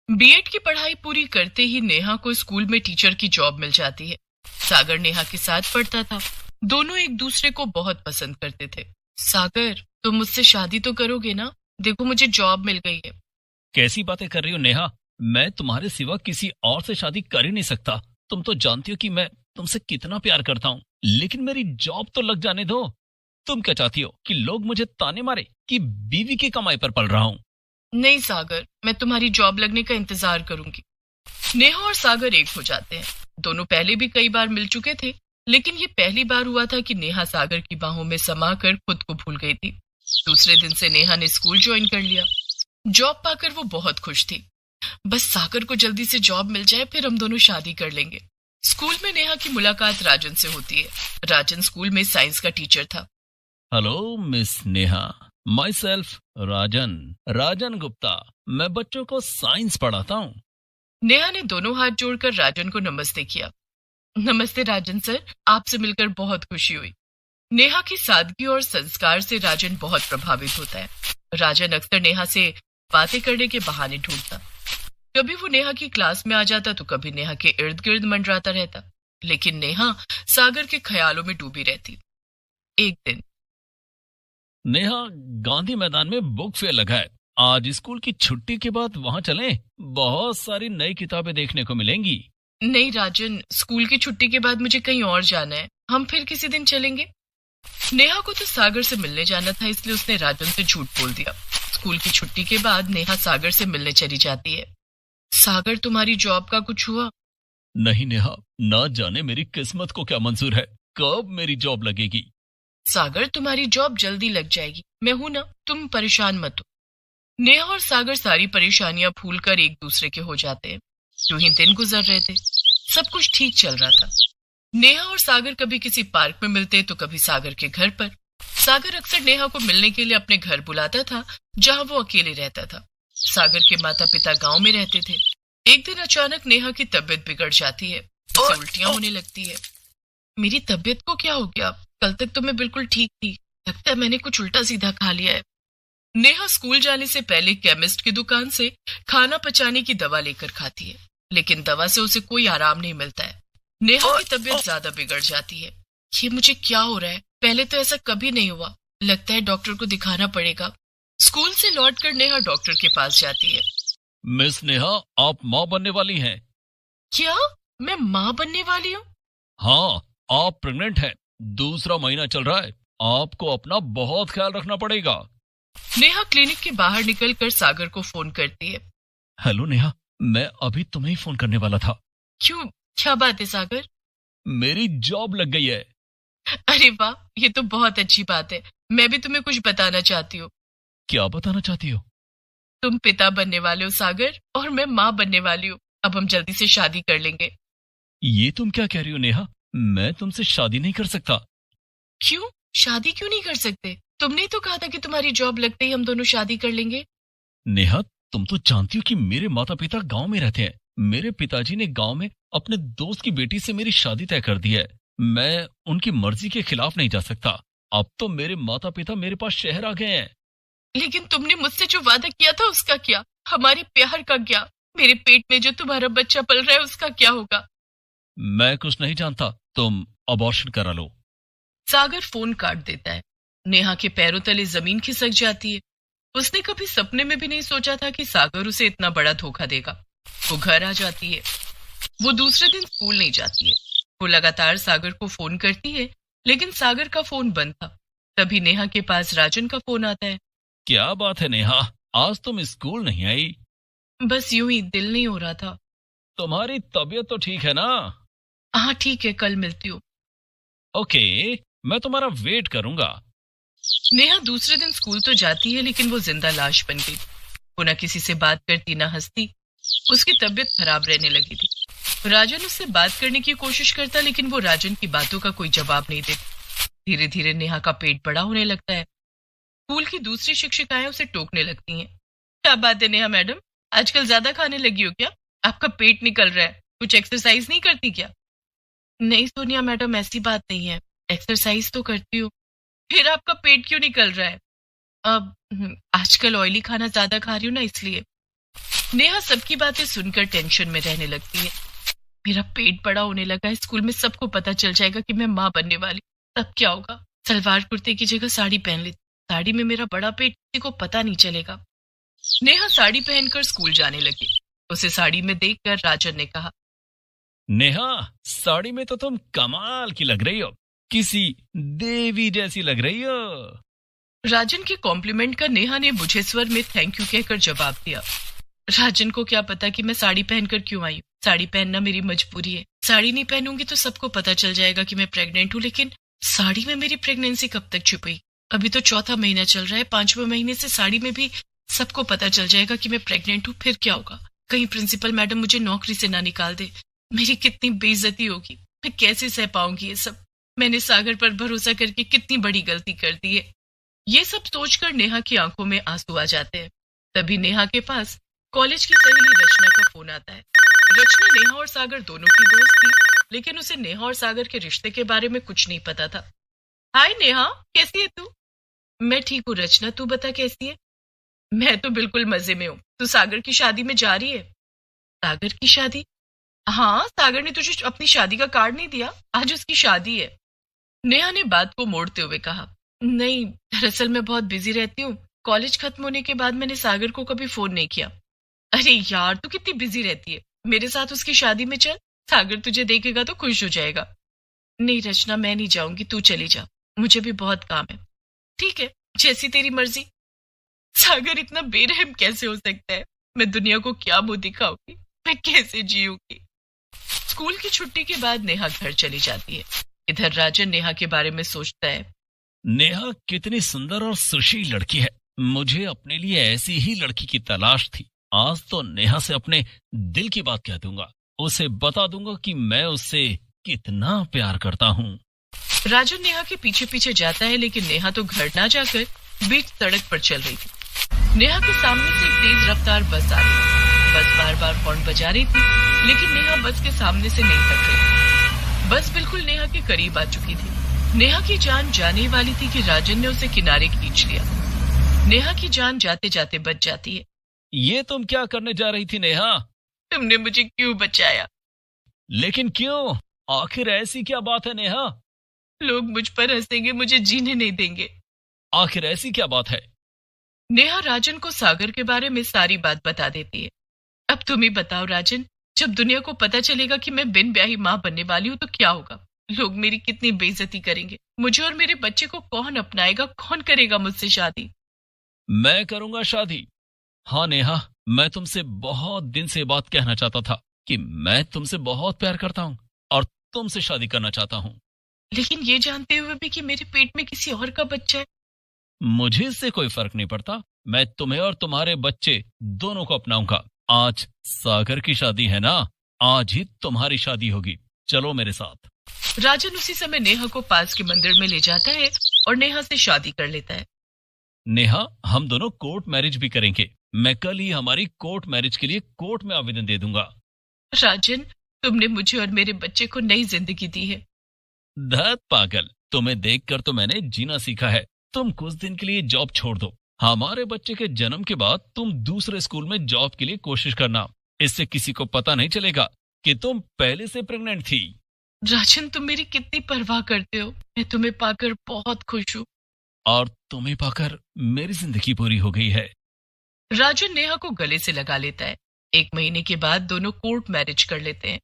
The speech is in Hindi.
बीएड की पढ़ाई पूरी करते ही नेहा को स्कूल में टीचर की जॉब मिल जाती है। सागर नेहा के साथ पढ़ता था। दोनों एक दूसरे को बहुत पसंद करते थे। सागर, तुम मुझसे शादी तो करोगे ना? देखो मुझे जॉब मिल गई है। कैसी बातें कर रही हो नेहा? मैं तुम्हारे सिवा किसी और से शादी कर ही नहीं सकता। तुम तो जानती हो कि मैं तुमसे कितना प्यार करता हूँ, लेकिन मेरी जॉब तो लग जाने दो। तुम क्या चाहती हो कि लोग मुझे ताने मारे कि बीवी की कमाई पर पल रहा हूँ? नहीं सागर, मैं तुम्हारी जॉब लगने का इंतजार करूंगी। नेहा और सागर एक हो जाते हैं। दोनों पहले भी कई बार मिल चुके थे, लेकिन ये पहली बार हुआ था कि नेहा सागर की बाहों में समाकर खुद को भूल गई थी। दूसरे दिन से नेहा ने स्कूल ज्वाइन कर लिया। जॉब पाकर वो बहुत खुश थी। बस सागर को जल्दी से जॉब मिल जाए, फिर हम दोनों शादी कर लेंगे। स्कूल में नेहा की मुलाकात राजन से होती है। राजन स्कूल में साइंस का टीचर था। Hello miss Neha, myself Rajan, Rajan Gupta. मैं बच्चों को साइंस पढ़ाता हूँ। नेहा ने दोनों हाथ जोड़कर राजन को नमस्ते किया। नमस्ते राजन सर, आपसे मिलकर बहुत खुशी हुई। नेहा की सादगी और संस्कार से राजन बहुत प्रभावित होता है। राजन अक्सर नेहा से बातें करने के बहाने ढूंढता। कभी वो नेहा की क्लास में आ जाता तो कभी नेहा के इर्द गिर्द मंडराता रहता, लेकिन नेहा सागर के ख्यालों में डूबी रहती। एक दिन, नेहा, गांधी मैदान में बुक फेयर लगा है। आज स्कूल की छुट्टी के बाद वहां चलें? बहुत सारी नई किताबें देखने को मिलेंगी। नहीं राजन, स्कूल की छुट्टी के बाद मुझे कहीं और जाना है। हम फिर किसी दिन चलेंगे। नेहा को तो सागर से मिलने जाना था, इसलिए उसने राजन से झूठ बोल दिया। स्कूल की छुट्टी के बाद नेहा सागर से मिलने चली जाती है। सागर, तुम्हारी जॉब का कुछ हुआ? नहीं नेहा, ना जाने मेरी किस्मत को क्या मंजूर है, कब मेरी जॉब लगेगी। सागर, तुम्हारी जॉब जल्दी लग जाएगी, मैं हूं ना, तुम परेशान मत हो। नेहा और सागर सारी परेशानियां भूलकर एक दूसरे के हो जाते हैं। यूं ही दिन गुजर रहे थे। सब कुछ ठीक चल रहा था। नेहा और सागर कभी किसी पार्क में मिलते तो कभी सागर के घर पर। सागर अक्सर नेहा को मिलने के लिए अपने घर बुलाता था, जहां वो अकेले रहता था। सागर के माता पिता गांव में रहते थे। एक दिन अचानक नेहा की तबीयत बिगड़ जाती है। उसे उल्टियां होने लगती है। मेरी तबीयत को क्या हो गया? कल तक तो मैं बिल्कुल ठीक थी। लगता है मैंने कुछ उल्टा सीधा खा लिया है। नेहा स्कूल जाने से पहले केमिस्ट की दुकान से खाना पचाने की दवा लेकर खाती है, लेकिन दवा से उसे कोई आराम नहीं मिलता है। नेहा की तबीयत ज्यादा बिगड़ जाती है। ये मुझे क्या हो रहा है? पहले तो ऐसा कभी नहीं हुआ। लगता है डॉक्टर को दिखाना पड़ेगा। स्कूल से लौटकर नेहा डॉक्टर के पास जाती है। मिस नेहा, आप माँ बनने वाली हैं। क्या? मैं माँ बनने वाली हूँ? हाँ, आप प्रेग्नेंट हैं। दूसरा महीना चल रहा है। आपको अपना बहुत ख्याल रखना पड़ेगा। नेहा क्लिनिक के बाहर निकलकर सागर को फोन करती है। हेलो नेहा, मैं अभी तुम्हें ही फोन करने वाला था। क्यों, क्या बात है सागर? मेरी जॉब लग गई है। अरे वाह, ये तो बहुत अच्छी बात है। मैं भी तुम्हें कुछ बताना चाहती हूँ। क्या बताना चाहती हो? तुम पिता बनने वाले हो सागर, और मैं माँ बनने वाली हूँ। अब हम जल्दी से शादी कर लेंगे। ये तुम क्या कह रही हो नेहा? मैं तुमसे शादी नहीं कर सकता। क्यों? शादी क्यों नहीं कर सकते? तुमने ही तो कहा था कि तुम्हारी जॉब लगते ही हम दोनों शादी कर लेंगे। नेहा, तुम तो जानती हो कि मेरे माता पिता गांव में रहते हैं। मेरे पिताजी ने गांव में अपने दोस्त की बेटी से मेरी शादी तय कर दी है। मैं उनकी मर्जी के खिलाफ नहीं जा सकता। अब तो मेरे माता पिता मेरे पास शहर आ गए हैं। लेकिन तुमने मुझसे जो वादा किया था उसका क्या? हमारे प्यार का क्या? मेरे पेट में जो तुम्हारा बच्चा पल रहा है उसका क्या होगा? मैं कुछ नहीं जानता। तुम अबॉर्शन करा लो। सागर फोन काट देता है। नेहा के पैरों तले जमीन खिसक जाती है। उसने कभी सपने में भी नहीं सोचा था कि सागर उसे इतना बड़ा धोखा देगा। वो घर आ जाती है। वो दूसरे दिन स्कूल नहीं जाती है। वो लगातार सागर को फोन करती है, लेकिन सागर का फोन बंद था। तभी नेहा के पास राजन का फोन आता है। क्या बात है नेहा, आज तुम स्कूल नहीं आई? बस यूं ही दिल नहीं हो रहा था। तुम्हारी तबीयत तो ठीक है ना? हाँ ठीक है, कल मिलती हूँ। ओके, मैं तुम्हारा वेट करूंगा। नेहा दूसरे दिन स्कूल तो जाती है, लेकिन वो जिंदा लाश बन गई। वो न किसी से बात करती न हंसती। उसकी तबीयत खराब रहने लगी थी। राजन उससे बात करने की कोशिश करता, लेकिन वो राजन की बातों का कोई जवाब नहीं देती। धीरे धीरे नेहा का पेट बड़ा होने लगता है। स्कूल की दूसरी शिक्षिकाएं उसे टोकने लगती हैं। क्या बात है नेहा मैडम, आजकल ज्यादा खाने लगी हो क्या? आपका पेट निकल रहा है। कुछ एक्सरसाइज नहीं करती क्या? नहीं सोनिया मैडम, ऐसी बात नहीं है। एक्सरसाइज तो करती हूँ। फिर आपका पेट क्यों निकल रहा है? अब आजकल ऑयली खाना ज्यादा खा रही हूँ ना, इसलिए। नेहा सबकी बातें सुनकर टेंशन में रहने लगती है। मेरा पेट बड़ा होने लगा है, स्कूल में सबको पता चल जाएगा कि मैं माँ बनने वाली, तब क्या होगा? सलवार कुर्ते की जगह साड़ी पहन लेती, साड़ी में मेरा बड़ा पेट किसी को पता नहीं चलेगा। नेहा साड़ी पहनकर स्कूल जाने लगी। उसे साड़ी में देखकर राजन ने कहा, नेहा, साड़ी में तो तुम कमाल की लग रही हो, किसी देवी जैसी लग रही हो। राजन के कॉम्प्लीमेंट का नेहा ने बुझे स्वर में थैंक यू कहकर जवाब दिया। राजन को क्या पता कि मैं साड़ी पहनकर क्यों आई हूँ। साड़ी पहनना मेरी मजबूरी है, साड़ी नहीं पहनूंगी तो सबको पता चल जाएगा कि मैं प्रेग्नेंट हूँ। लेकिन साड़ी में मेरी प्रेगनेंसी कब तक छुपी? अभी तो चौथा महीना चल रहा है, 5वें महीने से साड़ी में भी सबको पता चल जाएगा कि मैं प्रेग्नेंट हूँ। फिर क्या होगा? कहीं प्रिंसिपल मैडम मुझे नौकरी से ना निकाल दे, मेरी कितनी बेइज्जती होगी, मैं कैसे सह पाऊंगी ये सब? मैंने सागर पर भरोसा करके कितनी बड़ी गलती कर दी है। ये सब सोचकर नेहा की आंखों में आंसू आ जाते हैं। तभी नेहा के पास कॉलेज की सहेली रचना का फोन आता है। रचना नेहा और सागर दोनों की दोस्त थी, लेकिन उसे नेहा और सागर के रिश्ते के बारे में कुछ नहीं पता था। हाय नेहा, कैसी है तू? मैं ठीक हूँ रचना, तू बता कैसी है? मैं तो बिल्कुल मजे में हूँ। तू सागर की शादी में जा रही है? सागर की शादी? हाँ, सागर ने तुझे अपनी शादी का कार्ड नहीं दिया, आज उसकी शादी है। नेहा ने बात को मोड़ते हुए कहा, नहीं, दरअसल मैं बहुत बिजी रहती हूँ, कॉलेज खत्म होने के बाद मैंने सागर को कभी फोन नहीं किया। अरे यार, तू कितनी बिजी रहती है, मेरे साथ उसकी शादी में चल, सागर तुझे देखेगा तो खुश हो जाएगा। नहीं रचना, मैं नहीं जाऊंगी, तू चली जा, मुझे भी बहुत काम है। ठीक है, जैसी तेरी मर्जी। सागर इतना बेरहम कैसे हो सकता है? मैं दुनिया को क्या मुंह दिखाऊंगी, मैं कैसे जीऊंगी? स्कूल की छुट्टी के बाद नेहा घर चली जाती है। इधर राजन नेहा के बारे में सोचता है, नेहा कितनी सुंदर और सुशील लड़की है, मुझे अपने लिए ऐसी ही लड़की की तलाश थी। आज तो नेहा से अपने दिल की बात कह दूंगा, उसे बता दूंगा कि मैं उससे कितना प्यार करता हूँ। राजन नेहा के पीछे पीछे जाता है, लेकिन नेहा तो घर ना जाकर बीच सड़क पर चल रही थी। नेहा के सामने से एक तेज रफ्तार बस आ रही थी। बस बार बार हॉर्न बजा रही थी, लेकिन नेहा बस के सामने से नहीं हट रही। बस बिल्कुल नेहा के करीब आ चुकी थी। नेहा की जान जाने वाली थी कि राजन ने उसे किनारे खींच लिया। नेहा की जान जाते जाते बच जाती है। ये तुम क्या करने जा रही थी नेहा? तुमने मुझे क्यों बचाया? लेकिन क्यों? आखिर ऐसी क्या बात है नेहा? लोग मुझ पर हंसेंगे, मुझे जीने नहीं देंगे। आखिर ऐसी क्या बात है? नेहा राजन को सागर के बारे में सारी बात बता देती है। अब तुम ही बताओ राजन, जब दुनिया को पता चलेगा कि मैं बिन ब्याही माँ बनने वाली हूँ तो क्या होगा? लोग मेरी कितनी बेइज्जती करेंगे, मुझे और मेरे बच्चे को कौन अपनाएगा, कौन करेगा मुझसे शादी? मैं करूंगा शादी। हाँ नेहा, मैं तुमसे बहुत दिन से बात कहना चाहता था कि मैं तुमसे बहुत प्यार करता हूँ और तुमसे शादी करना चाहता हूँ। लेकिन ये जानते हुए भी कि मेरे पेट में किसी और का बच्चा है। मुझे इससे कोई फर्क नहीं पड़ता, मैं तुम्हें और तुम्हारे बच्चे दोनों को अपनाऊंगा। आज सागर की शादी है ना, आज ही तुम्हारी शादी होगी, चलो मेरे साथ। राजन उसी समय नेहा को पास के मंदिर में ले जाता है और नेहा से शादी कर लेता है। नेहा, हम दोनों कोर्ट मैरिज भी करेंगे। मैं कल ही हमारी कोर्ट मैरिज के लिए कोर्ट में आवेदन दे दूंगा। राजन, तुमने मुझे और मेरे बच्चे को नई जिंदगी दी है। धत पागल, तुम्हें देखकर तो मैंने जीना सीखा है। तुम कुछ दिन के लिए जॉब छोड़ दो, हमारे बच्चे के जन्म के बाद तुम दूसरे स्कूल में जॉब के लिए कोशिश करना। इससे किसी को पता नहीं चलेगा कि तुम पहले से प्रेग्नेंट थी। राजन, तुम मेरी कितनी परवाह करते हो, मैं तुम्हें पाकर बहुत खुश हूँ। और तुम्हें पाकर मेरी जिंदगी पूरी हो गई है। राजन नेहा को गले से लगा लेता है। 1 महीने के बाद दोनों कोर्ट मैरिज कर लेते हैं।